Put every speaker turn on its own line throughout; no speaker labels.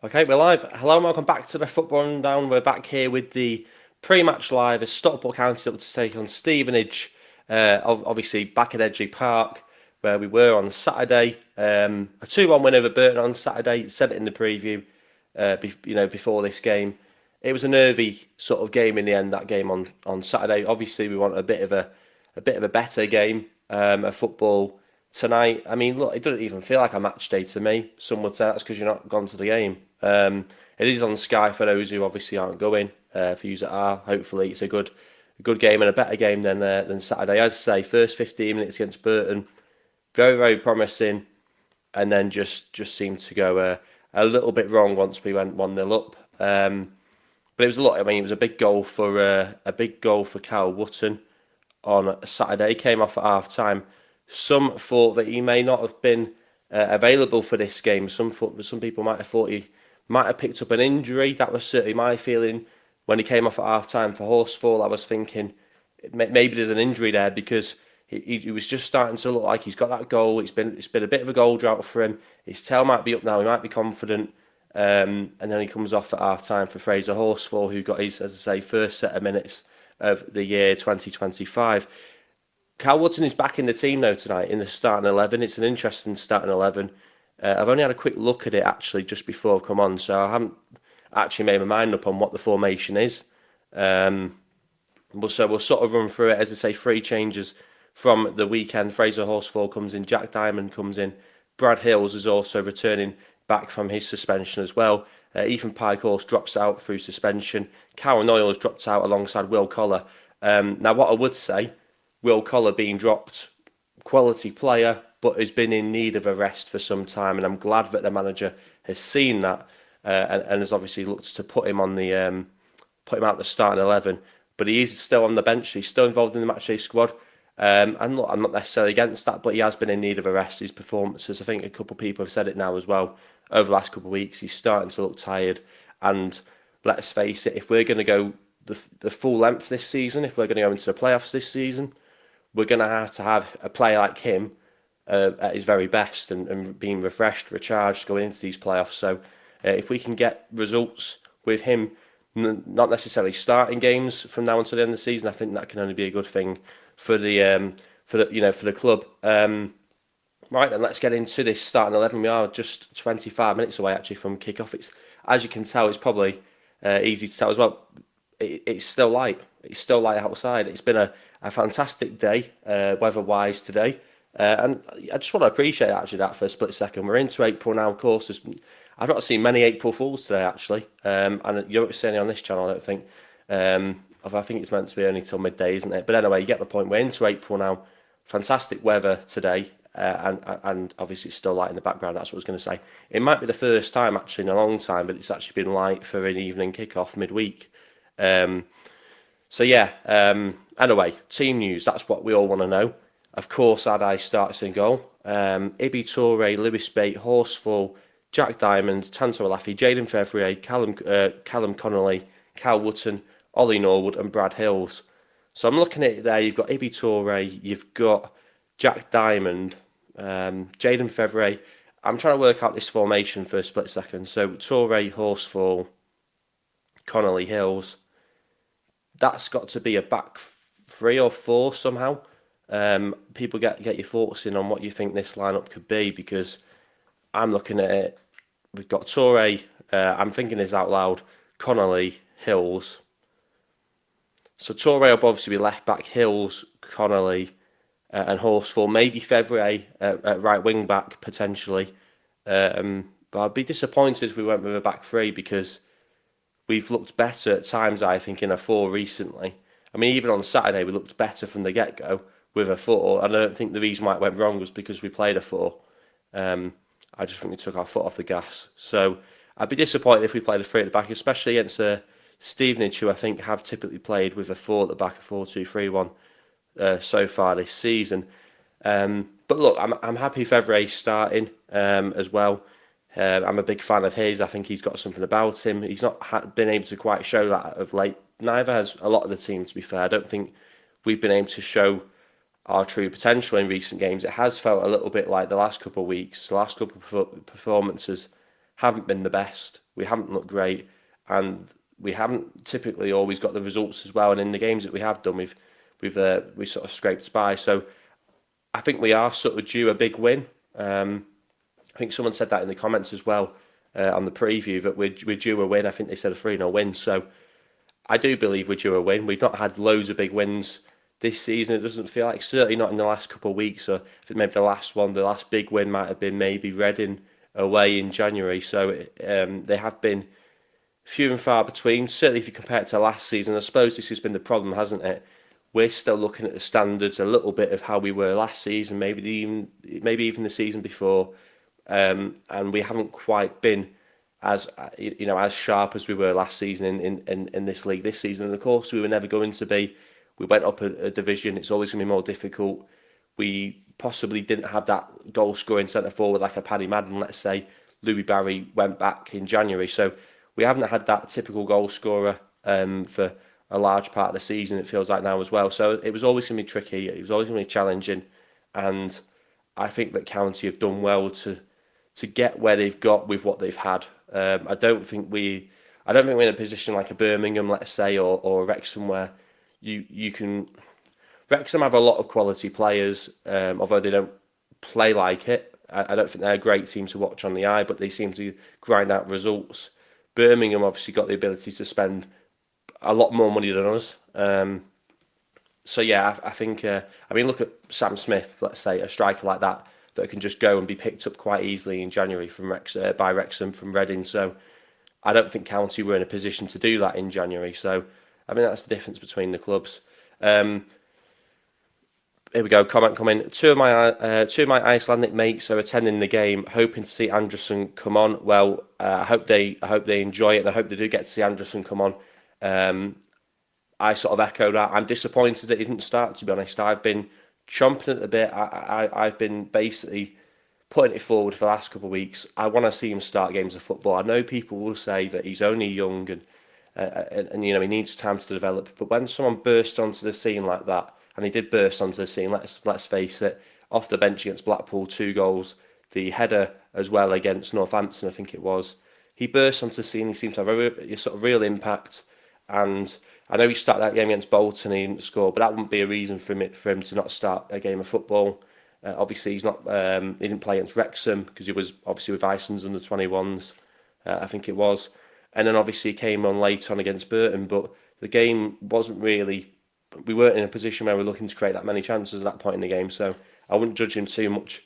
Okay, we're live. Hello and welcome back to the Football Rundown. We're back here with the pre-match live as Stockport County up to take on Stevenage. Obviously back at Edgeley Park where we were on Saturday. A 2-1 win over Burton on Saturday. Said it in the preview. Before this game, it was a nervy sort of game in the end. That game on Saturday. Obviously, we want a bit of a better game of football tonight. I mean, look, it doesn't even feel like a match day to me. Some would say that's because you're not gone to the game. It is on Sky for those who obviously aren't going. For you that are, hopefully it's a good game and a better game than Saturday. As I say, first 15 minutes against Burton, very very promising, and then just seemed to go a little bit wrong once we went 1-0 up. But it was a lot. I mean, it was a big goal for Carl Wotton on Saturday. He came off at half time. Some thought that he may not have been available for this game. Some people might have thought he might have picked up an injury. That was certainly my feeling when he came off at half time for Horsfall. I was thinking maybe there's an injury there because he was just starting to look like he's got that goal. It's been a bit of a goal drought for him. His tail might be up now. He might be confident. And then he comes off at half time for Fraser Horsfall, who got his, as I say, first set of minutes of the year 2025. Carl Woodson is back in the team though tonight in the starting 11. It's an interesting starting 11. I've only had a quick look at it actually just before I've come on, so I haven't actually made my mind up on what the formation is. So we'll sort of run through it. As I say, 3 changes from the weekend. Fraser Horsfall comes in, Jack Diamond comes in, Brad Hills is also returning back from his suspension as well. Ethan Pikehorse drops out through suspension. Karen Oyle has dropped out alongside Will Collar. Now, what I would say, Will Collar being dropped, quality player, but has been in need of a rest for some time, and I'm glad that the manager has seen that and has obviously looked to put him out the starting 11. But he is still on the bench. He's still involved in the matchday squad. And look, I'm not necessarily against that, but he has been in need of a rest. His performances, I think a couple of people have said it now as well, over the last couple of weeks, he's starting to look tired. And let's face it, if we're going to go the full length this season, if we're going to go into the playoffs this season, we're going to have a player like him at his very best and being refreshed, recharged going into these playoffs. So if we can get results with him, not necessarily starting games from now until the end of the season, I think that can only be a good thing for the club. Right, then let's get into this starting 11. We are just 25 minutes away actually from kick-off. It's, as you can tell, it's probably easy to tell as well. It's still light. It's still light outside. It's been a fantastic day weather-wise today. And I just want to appreciate actually that for a split second. We're into April now, of course. I've not seen many April Fools today actually. And you don't see any on this channel, I don't think. I think it's meant to be only till midday, isn't it? But anyway, you get the point. We're into April now. Fantastic weather today. And obviously it's still light in the background. That's what I was going to say. It might be the first time actually in a long time, but it's actually been light for an evening kickoff midweek. So yeah. Anyway, team news. That's what we all want to know. Of course, Adai starts in goal. Ibi Toure, Lewis Bate, Horsfall, Jack Diamond, Tanto Alafi, Jaden Fevrier, Callum Connolly, Cal Wotton, Ollie Norwood, and Brad Hills. So I'm looking at it there. You've got Ibi Toure, you've got Jack Diamond, Jaden Fevrier. I'm trying to work out this formation for a split second. So Toure, Horsfall, Connolly, Hills. That's got to be a back 3 or 4 somehow. People get your thoughts in on what you think this lineup could be, because I'm looking at it. We've got Toure. I'm thinking this out loud. Connolly, Hills. So Toure will obviously be left back. Hills, Connolly, and Horsfall. Maybe Fevrier at right wing back potentially. But I'd be disappointed if we went with a back 3, because we've looked better at times, I think, in a 4 recently. I mean, even on Saturday, we looked better from the get-go with a 4. I don't think the reason why it went wrong was because we played a 4. I just think we took our foot off the gas. So I'd be disappointed if we played a 3 at the back, especially against Stevenage, who I think have typically played with a 4 at the back, a 4-2-3-1 so far this season. But look, I'm happy Fevrier starting as well. I'm a big fan of his. I think he's got something about him. He's not been able to quite show that of late. Neither has a lot of the team, to be fair. I don't think we've been able to show our true potential in recent games. It has felt a little bit like the last couple of weeks. The last couple of performances haven't been the best. We haven't looked great, and we haven't typically always got the results as well. And in the games that we have done, we've sort of scraped by. So I think we are sort of due a big win. I think someone said that in the comments as well on the preview, that we're due a win. I think they said a 3-0 win. So I do believe we're due a win. We've not had loads of big wins this season. It doesn't feel like, certainly not in the last couple of weeks. So I think maybe the last big win might have been maybe Reading away in January. So they have been few and far between. Certainly, if you compare it to last season, I suppose this has been the problem, hasn't it? We're still looking at the standards a little bit of how we were last season, maybe even the season before, and we haven't quite been as as sharp as we were last season in this league this season. And of course, we were never going to be. We went up a division. It's always going to be more difficult. We possibly didn't have that goal scoring centre forward like a Paddy Madden. Let's say Louis Barry went back in January, so we haven't had that typical goal scorer for a large part of the season, it feels like now as well. So it was always going to be tricky. It was always going to be challenging. And I think that County have done well to get where they've got with what they've had. I don't think we're in a position like a Birmingham, let's say, or Wrexham, where you can. Wrexham have a lot of quality players, although they don't play like it. I don't think they're a great team to watch on the eye, but they seem to grind out results. Birmingham obviously got the ability to spend a lot more money than us. So yeah, I think. Look at Sam Smith, let's say, a striker like that can just go and be picked up quite easily in January by Wrexham from Reading. So I don't think County were in a position to do that in January. So I mean that's the difference between the clubs. Here we go. Comment coming. Two of my Icelandic mates are attending the game, hoping to see Anderson come on. Well, I hope they enjoy it, and I hope they do get to see Anderson come on. I sort of echo that. I'm disappointed that he didn't start, to be honest. I've been chomping at the bit. I've been basically putting it forward for the last couple of weeks. I want to see him start games of football. I know people will say that he's only young and he needs time to develop. But when someone bursts onto the scene like that, and he did burst onto the scene, let's face it, off the bench against Blackpool, 2 goals, the header as well against Northampton, I think it was. He burst onto the scene. He seemed to have a sort of real impact. And I know he started that game against Bolton, he didn't score, but that wouldn't be a reason for him to not start a game of football. Obviously, he didn't play against Wrexham because he was obviously with Iceland's under 21s, I think it was. And then obviously he came on late on against Burton, but the game wasn't really. We weren't in a position where we're looking to create that many chances at that point in the game, so I wouldn't judge him too much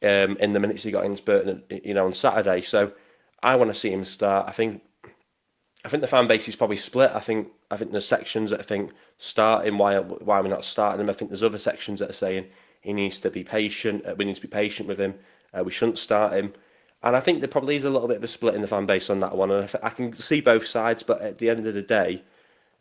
in the minutes he got against Burton, on Saturday. So I want to see him start. I think the fan base is probably split. I think there's sections that think starting, why we're not starting him. I think there's other sections that are saying he needs to be patient. We need to be patient with him. We shouldn't start him. And I think there probably is a little bit of a split in the fan base on that one. And I can see both sides, but at the end of the day,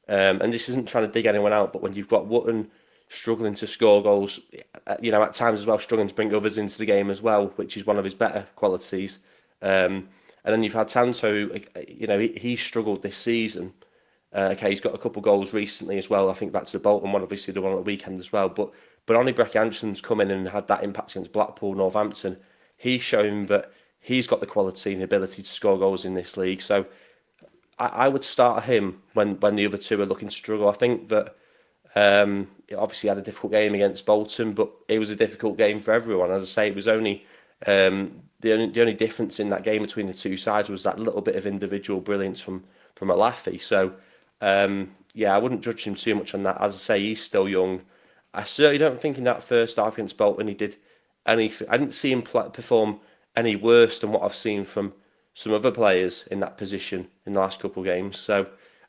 and this isn't trying to dig anyone out, but when you've got Wootton struggling to score goals, at times as well, struggling to bring others into the game as well, which is one of his better qualities. And then you've had Tanto, he struggled this season. He's got a couple of goals recently as well. I think back to the Bolton one, obviously the one on the weekend as well. But only BREKI Anderson's come in and had that impact against Blackpool, Northampton. He's shown that he's got the quality and the ability to score goals in this league. So I would start him when the other two are looking to struggle. I think that obviously had a difficult game against Bolton, but it was a difficult game for everyone. As I say, it was only the only difference in that game between the two sides was that little bit of individual brilliance from Alafi. So I wouldn't judge him too much on that. As I say, he's still young. I certainly don't think in that first half against Bolton he did anything. I didn't see him perform any worse than what I've seen from some other players in that position in the last couple of games. So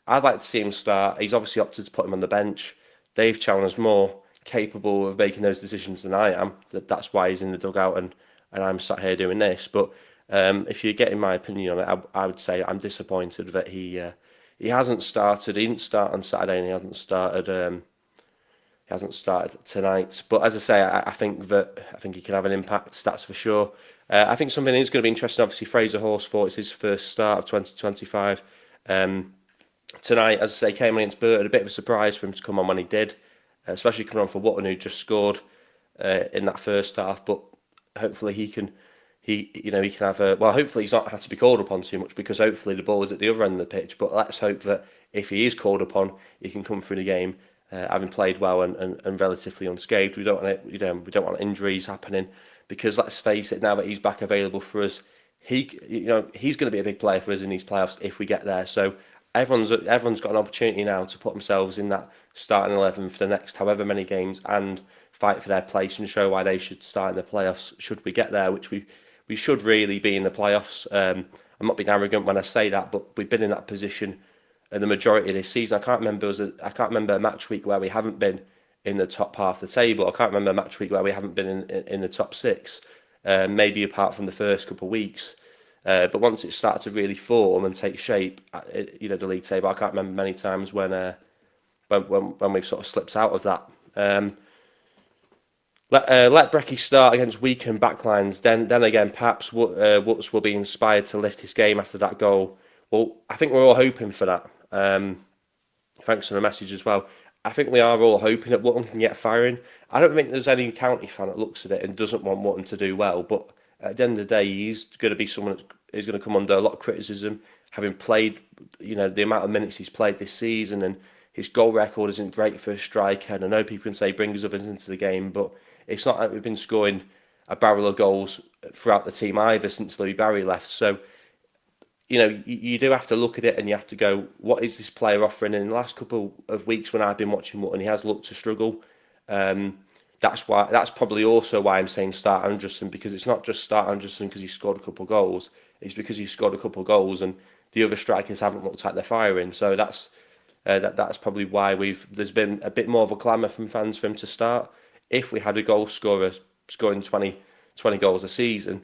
I'd like to see him start. He's obviously opted to put him on the bench. Dave Challoner's more capable of making those decisions than I am. That's why he's in the dugout and I'm sat here doing this. But if you're getting my opinion on it, I would say I'm disappointed that he hasn't started. He didn't start on Saturday and he hasn't started tonight. But as I say, I think he can have an impact, that's for sure. I think something is going to be interesting. Obviously, Fraser Horsford, it's his first start of 2025. Tonight, as I say, came against Burton. A bit of a surprise for him to come on when he did, especially coming on for Wootton, who just scored in that first half. But hopefully he can he can have a, well, hopefully he's not had to be called upon too much, because hopefully the ball is at the other end of the pitch. But let's hope that if he is called upon, he can come through the game having played well and relatively unscathed. We don't want we don't want injuries happening, because let's face it, now that he's back available for us, he's going to be a big player for us in these playoffs if we get there. So everyone's got an opportunity now to put themselves in that starting 11 for the next however many games and fight for their place and show why they should start in the playoffs should we get there, which we should really be in the playoffs. I'm not being arrogant when I say that, but we've been in that position in the majority of this season. I can't remember a match week where we haven't been in the top half of the table. I can't remember a match week where we haven't been in the top six, maybe apart from the first couple of weeks. But once it started to really form and take shape, the league table, I can't remember many times when we've sort of slipped out of that. Let BREKI start against weakened backlines. Then again, perhaps Woods will be inspired to lift his game after that goal. Well, I think we're all hoping for that. Thanks for the message as well. I think we are all hoping that Wootton can get firing. I don't think there's any county fan that looks at it and doesn't want Wootton to do well. But at the end of the day, he's going to be someone that is going to come under a lot of criticism, having played, the amount of minutes he's played this season, and his goal record isn't great for a striker. And I know people can say bring us others into the game, but it's not like we've been scoring a barrel of goals throughout the team either since Louis Barry left. So, you do have to look at it and you have to go, what is this player offering? And in the last couple of weeks when I've been watching Wootton, he has looked to struggle. That's probably also why I'm saying start Anderson, because it's not just start Anderson because he scored a couple of goals. It's because he scored a couple of goals and the other strikers haven't looked like they're firing. So that's probably why there's been a bit more of a clamour from fans for him to start. If we had a goal scorer scoring 20 goals a season,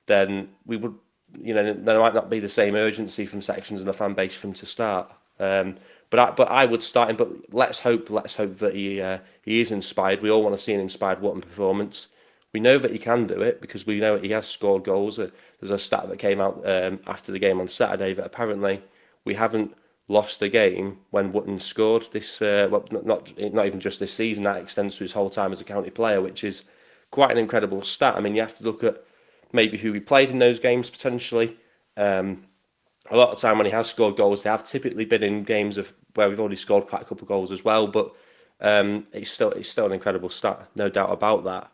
then we would, there might not be the same urgency from sections of the fan base for him to start. But I would start him. But let's hope that he is inspired. We all want to see an inspired Wootton performance. We know that he can do it because we know that he has scored goals. There's a stat that came out after the game on Saturday that apparently we haven't lost a game when Wootton scored this. Not even just this season. That extends to his whole time as a county player, which is quite an incredible stat. I mean, you have to look at maybe who we played in those games potentially. A lot of time when he has scored goals, they have typically been in games where we've already scored quite a couple of goals as well. But it's still an incredible stat, no doubt about that.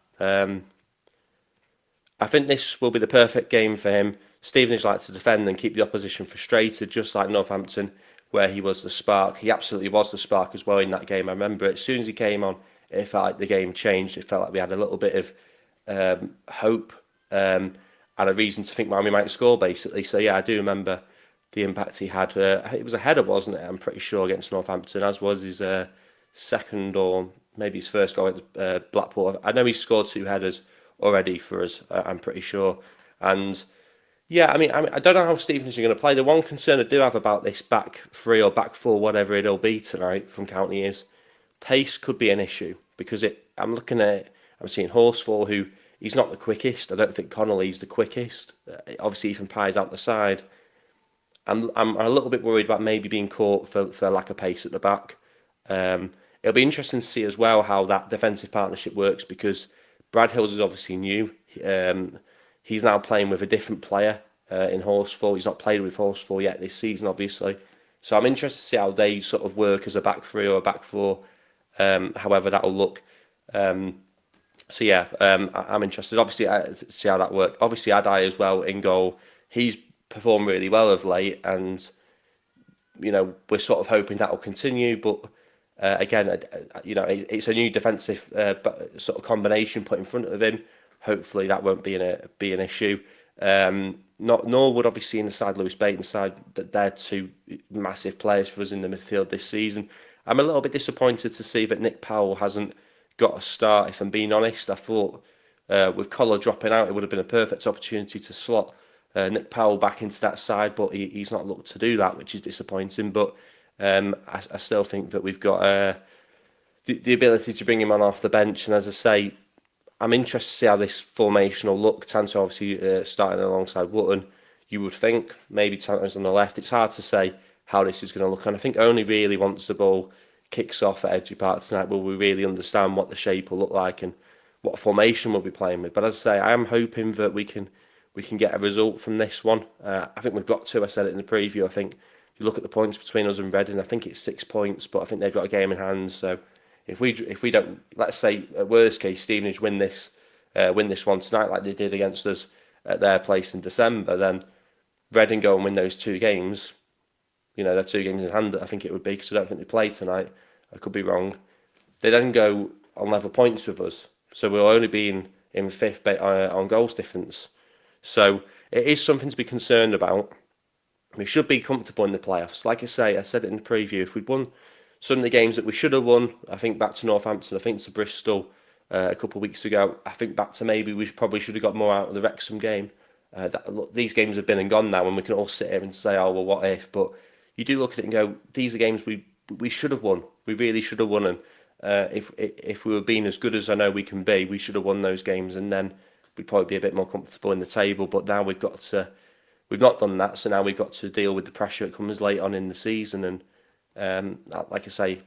I think this will be the perfect game for him. Stevenage likes to defend and keep the opposition frustrated, just like Northampton, where he was the spark. He absolutely was the spark as well in that game. I remember as soon as he came on, it felt like the game changed. It felt like we had a little bit of hope and a reason to think Miami might score, basically. So yeah, I do remember the impact he had. It was a header, wasn't it? I'm pretty sure, against Northampton, as was his second or maybe his first goal at Blackpool. I know he scored 2 headers already for us, I'm pretty sure. And yeah, I mean, I don't know how Stevenage are going to play. The one concern I do have about this back 3 or back 4, whatever it'll be tonight from County, is pace could be an issue, because I'm seeing Horsfall, who he's not the quickest. I don't think Connolly's the quickest. Obviously, Ethan Pye's out the side. I'm a little bit worried about maybe being caught for lack of pace at the back. It'll be interesting to see as well how that defensive partnership works, because Brad Hills is obviously new. He's now playing with a different player in Horsfall. He's not played with Horsfall yet this season, obviously. So I'm interested to see how they sort of work as a back 3 or a back 4, however that will look. So yeah, I'm interested, obviously, to see how that works. Obviously, Adai as well in goal. He's performed really well of late, and we're sort of hoping that will continue. But again, it's a new defensive sort of combination put in front of him. Hopefully, that won't be an issue. Norwood, obviously, inside Lewis Baton's side, that they're 2 massive players for us in the midfield this season. I'm a little bit disappointed to see that Nick Powell hasn't got a start, if I'm being honest. I thought with Collar dropping out, it would have been a perfect opportunity to slot Nick Powell back into that side, but he's not looked to do that, which is disappointing. But I still think that we've got the ability to bring him on off the bench. And as I say, I'm interested to see how this formation will look. Tanto obviously starting alongside Wootton. You would think maybe Tanto's on the left. It's hard to say how this is going to look. And I think only really once the ball kicks off at Edgeley Park tonight will we really understand what the shape will look like and what formation we'll be playing with. But as I say, I am hoping that we can we can get a result from this one. I think we've got to. I said it in the preview. I think you look at the points between us and Reading. I think it's 6 points, but I think they've got a game in hand. So if we don't, let's say at worst case, Stevenage win this one tonight like they did against us at their place in December, then Reading go and win those 2 games. They're 2 games in hand. I think it would be, because I don't think they played tonight. I could be wrong. They then go on level points with us, so we'll only be in 5th on goals difference. So it is something to be concerned about. We should be comfortable in the playoffs. Like I say, I said it in the preview, if we'd won some of the games that we should have won, I think back to Northampton, I think to Bristol a couple of weeks ago, I think back to maybe we probably should have got more out of the Wrexham game. Look, these games have been and gone now, and we can all sit here and say, oh, well, what if? But you do look at it and go, these are games we should have won. We really should have won. And if we were being as good as I know we can be, we should have won those games, and then we'd probably be a bit more comfortable in the table. But now we've not done that, so now we've got to deal with the pressure that comes late on in the season. And like I say,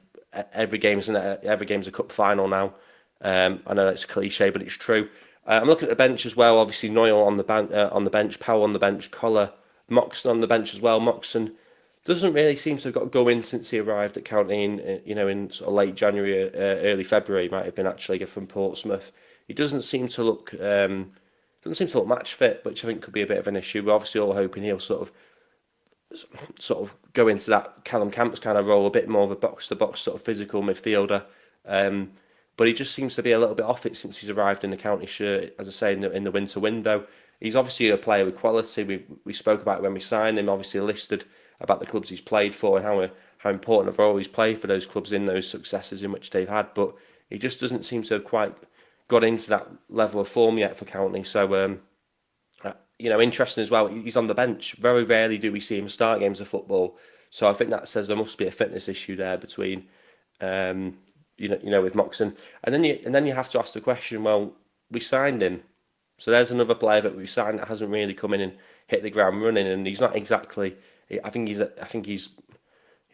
every game's a cup final now. I know it's a cliche, but it's true. I'm looking at the bench as well. Obviously, Noyle on the bench, Powell on the bench, Collar, Moxon on the bench as well. Moxon doesn't really seem to have got going since he arrived at County in sort of late January, early February. Might have been actually from Portsmouth. He doesn't seem to look match fit, which I think could be a bit of an issue. We're obviously all hoping he'll sort of go into that Callum Camps kind of role, a bit more of a box-to-box sort of physical midfielder. But he just seems to be a little bit off it since he's arrived in the County shirt, as I say, in the winter window. He's obviously a player with quality. We spoke about it when we signed him, obviously listed about the clubs he's played for and how important a role he's played for those clubs in those successes in which they've had. But he just doesn't seem to have quite got into that level of form yet for County. So, interesting as well, he's on the bench. Very rarely do we see him start games of football. So I think that says there must be a fitness issue there between, with Moxon. And then you have to ask the question, well, we signed him. So there's another player that we've signed that hasn't really come in and hit the ground running, and he's not exactly, I think he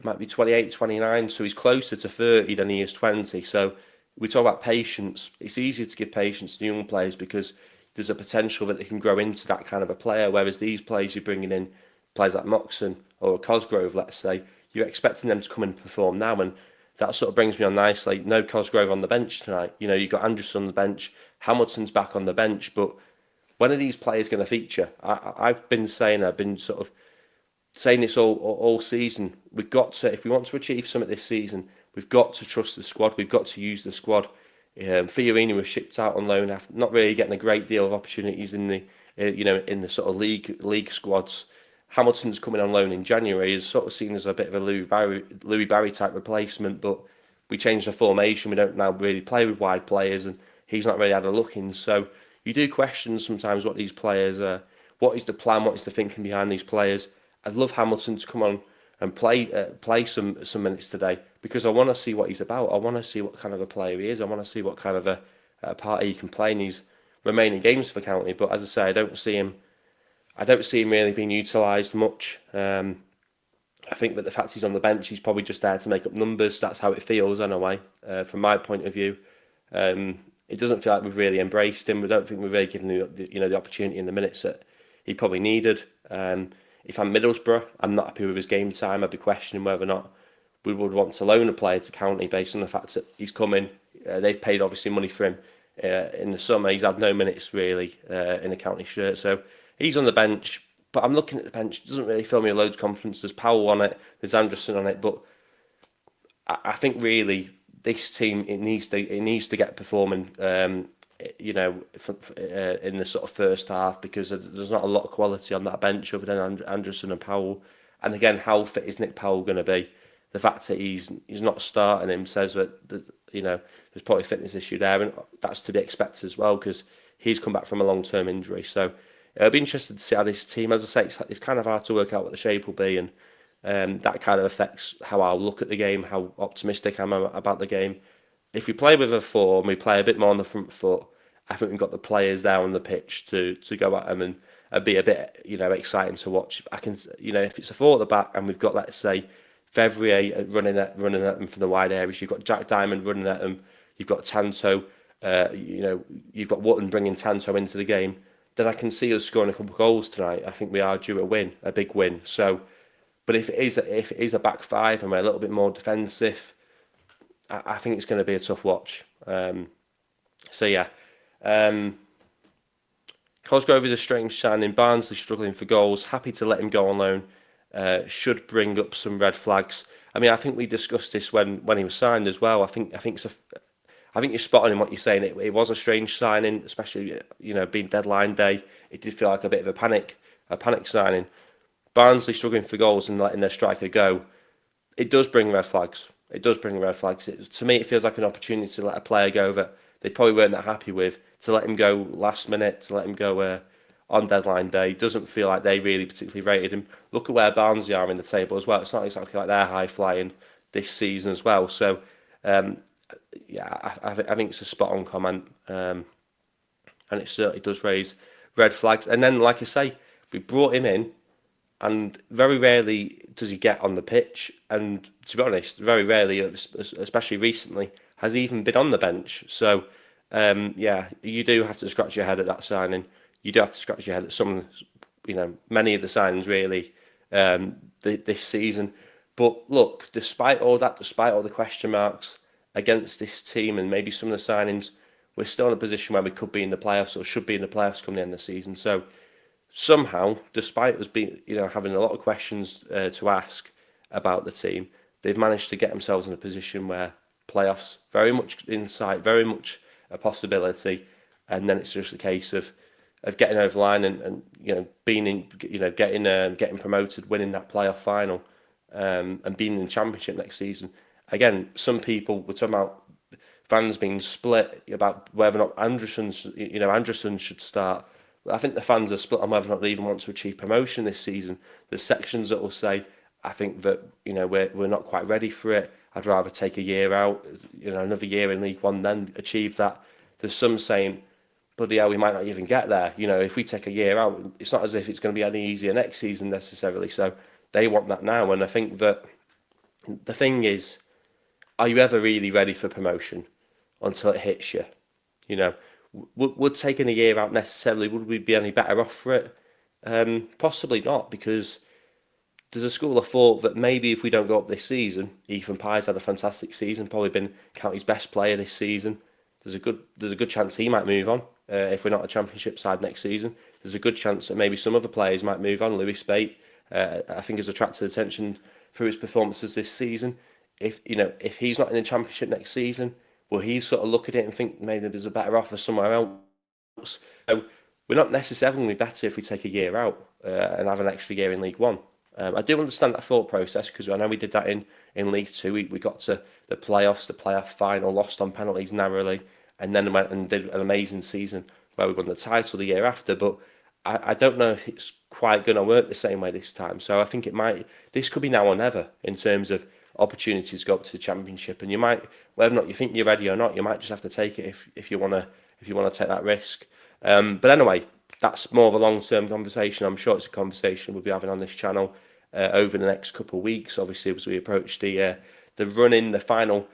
might be 28, 29, so he's closer to 30 than he is 20. So we talk about patience. It's easier to give patience to young players because there's a potential that they can grow into that kind of a player, whereas these players you're bringing in, players like Moxon or Cosgrove, let's say, you're expecting them to come and perform now, and that sort of brings me on nicely. No Cosgrove on the bench tonight. You've got Anderson on the bench, Hamilton's back on the bench, but when are these players going to feature? I've been sort of saying this all season. We've got to, if we want to achieve something this season, we've got to trust the squad. We've got to use the squad. Fiorini was shipped out on loan after not really getting a great deal of opportunities in the in the sort of league squads. Hamilton's coming on loan in January, is sort of seen as a bit of a Louis Barry type replacement, but we changed the formation. We don't now really play with wide players, and he's not really had a look in. So you do question sometimes what these players are. What is the plan? What is the thinking behind these players? I'd love Hamilton to come on and play some minutes today, because I want to see what he's about. I want to see what kind of a player he is. I want to see what kind of a part he can play in these remaining games for County. But as I say, I don't see him really being utilised much. I think that the fact he's on the bench, he's probably just there to make up numbers. That's how it feels anyway, from my point of view. It doesn't feel like we've really embraced him. We don't think we've really given the opportunity in the minutes that he probably needed. If I'm Middlesbrough, I'm not happy with his game time. I'd be questioning whether or not we would want to loan a player to County based on the fact that he's coming. They've paid obviously money for him in the summer. He's had no minutes really in a County shirt, so he's on the bench. But I'm looking at the bench. It doesn't really fill me with loads of confidence. There's Powell on it. There's Anderson on it. But I think really this team it needs to get performing. In the sort of first half, because there's not a lot of quality on that bench other than Anderson and Powell. And again, how fit is Nick Powell going to be? The fact that he's not starting him says that there's probably a fitness issue there, and that's to be expected as well because he's come back from a long-term injury. So I'll be interested to see how this team, as I say, it's kind of hard to work out what the shape will be, and that kind of affects how I'll look at the game, how optimistic I am about the game. If we play with a 4 and we play a bit more on the front foot, I think we've got the players there on the pitch to go at them and be a bit exciting to watch. I can if it's a 4 at the back and we've got, let's say, Fevrier running at them from the wide areas, you've got Jack Diamond running at them, you've got Tanto, you've got Wotton bringing Tanto into the game. then I can see us scoring a couple of goals tonight. I think we are due a win, a big win. So, but if it is a back five and we're a little bit more defensive, I think it's going to be a tough watch. So yeah, Cosgrove is a strange signing. Barnsley struggling for goals. Happy to let him go on loan. Should bring up some red flags. I mean, I think we discussed this when he was signed as well. I think you're spot on in what you're saying. It was a strange signing, especially being deadline day. It did feel like a bit of a panic signing. Barnsley struggling for goals and letting their striker go. It does bring red flags. To me, it feels like an opportunity to let a player go that they probably weren't that happy with, to let him go last minute, to let him go on deadline day. Doesn't feel like they really particularly rated him. Look at where Barnsley are in the table as well. It's not exactly like they're high flying this season as well. So, yeah, I think it's a spot on comment, and it certainly does raise red flags. And then, like I say, we brought him in, and very rarely does he get on the pitch. And to be honest, very rarely, especially recently, has he even been on the bench. So, yeah, you do have to scratch your head at that signing. You do have to scratch your head at some, many of the signings really this season. But look, despite all that, despite all the question marks against this team and maybe some of the signings, we're still in a position where we could be in the playoffs or should be in the playoffs coming the end of the season. So somehow, despite us being, having a lot of questions to ask about the team, they've managed to get themselves in a position where playoffs very much in sight, very much a possibility, and then it's just a case of getting over the line and being in, getting promoted, winning that playoff final, and being in the championship next season. Again, some people were talking about fans being split about whether or not Anderson should start. I think the fans are split on whether or not they even want to achieve promotion this season. There's sections that will say, I think that we're not quite ready for it. I'd rather take a year out, another year in League One, then achieve that. There's some saying, bloody hell, we might not even get there. If we take a year out, it's not as if it's going to be any easier next season necessarily. So they want that now. And I think that the thing is, are you ever really ready for promotion until it hits you? Would taking a year out necessarily, would we be any better off for it? Possibly not, because there's a school of thought that maybe if we don't go up this season, Ethan Pye's had a fantastic season, probably been county's best player this season. There's a good chance he might move on if we're not a championship side next season. There's a good chance that maybe some other players might move on. Lewis Spate, I think, has attracted attention through his performances this season. If he's not in the championship next season, will he sort of look at it and think maybe there's a better offer somewhere else? So we're not necessarily going to be better if we take a year out and have an extra year in League One. I do understand that thought process, because I know we did that in League Two. We got to the playoffs, the playoff final, lost on penalties narrowly, and then went and did an amazing season where we won the title the year after. But I don't know if it's quite going to work the same way this time. So I think this could be now or never in terms of opportunities to go up to the championship. And you might, whether or not you think you're ready or not, you might just have to take it if you want to take that risk. But anyway, that's more of a long-term conversation. I'm sure it's a conversation we'll be having on this channel over the next couple of weeks, obviously, as we approach the final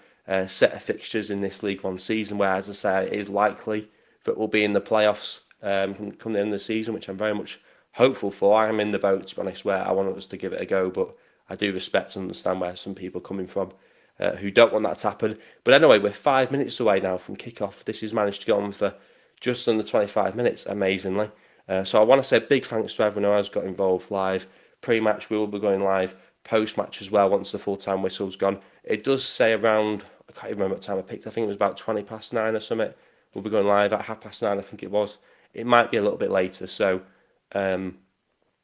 set of fixtures in this League One season, where, as I say, it is likely that we'll be in the playoffs come the end of the season, which I'm very much hopeful for. I am in the boat, to be honest, where I want us to give it a go, but I do respect and understand where some people are coming from who don't want that to happen. But anyway, we're 5 minutes away now from kick-off. This has managed to go on for just under 25 minutes, amazingly. So I want to say big thanks to everyone who has got involved live. Pre-match, we will be going live. Post-match as well, once the full-time whistle's gone. It does say around, I can't even remember what time I picked. I think it was about 9:20 or something. We'll be going live at 9:30, I think it was. It might be a little bit later. So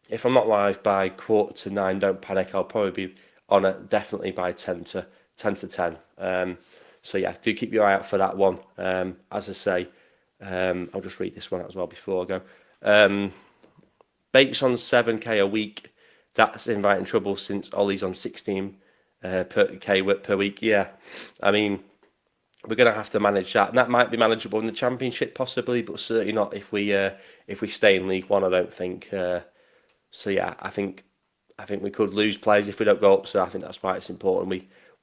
if I'm not live by 9:15, don't panic. I'll probably be on it definitely by 10 to 10. So yeah, do keep your eye out for that one. As I say, I'll just read this one out as well before I go. Bates on 7k a week. That's inviting trouble since Ollie's on 16 per week. Yeah, I mean, we're going to have to manage that, and that might be manageable in the Championship possibly, but certainly not if we stay in League One. I don't think. So yeah, I think we could lose players if we don't go up. So I think that's why it's important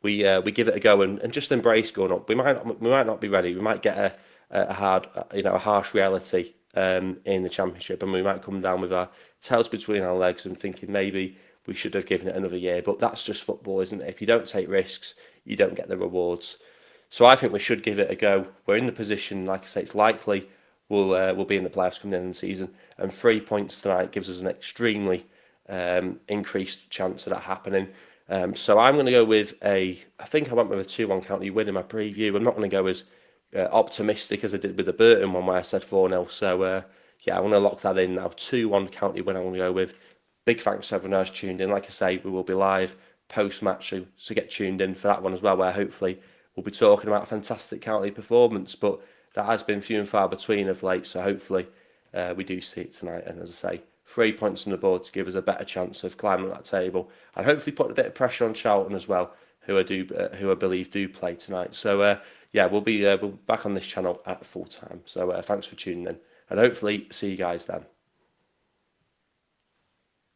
we give it a go and just embrace going up. We might not be ready. We might get a harsh reality in the Championship, and we might come down with our tails between our legs and thinking maybe we should have given it another year. But that's just football, isn't it? If you don't take risks, you don't get the rewards. So I think we should give it a go. We're in the position, like I say, it's likely we'll be in the playoffs coming in the season, and 3 points tonight gives us an extremely increased chance of that happening. So I'm going to go with I think I went with a 2-1 County win in my preview. I'm not going to go as optimistic as I did with the Burton one where I said 4-0. So yeah, I want to lock that in now. 2-1 County win I'm going to go with. Big thanks to everyone who's tuned in. Like I say, we will be live post-match, so get tuned in for that one as well, where hopefully we'll be talking about a fantastic County performance, but that has been few and far between of late, so hopefully we do see it tonight. And as I say, 3 points on the board to give us a better chance of climbing that table, and hopefully put a bit of pressure on Charlton as well, who I believe do play tonight. So yeah, we'll be back on this channel at full time. So thanks for tuning in, and hopefully see you guys then.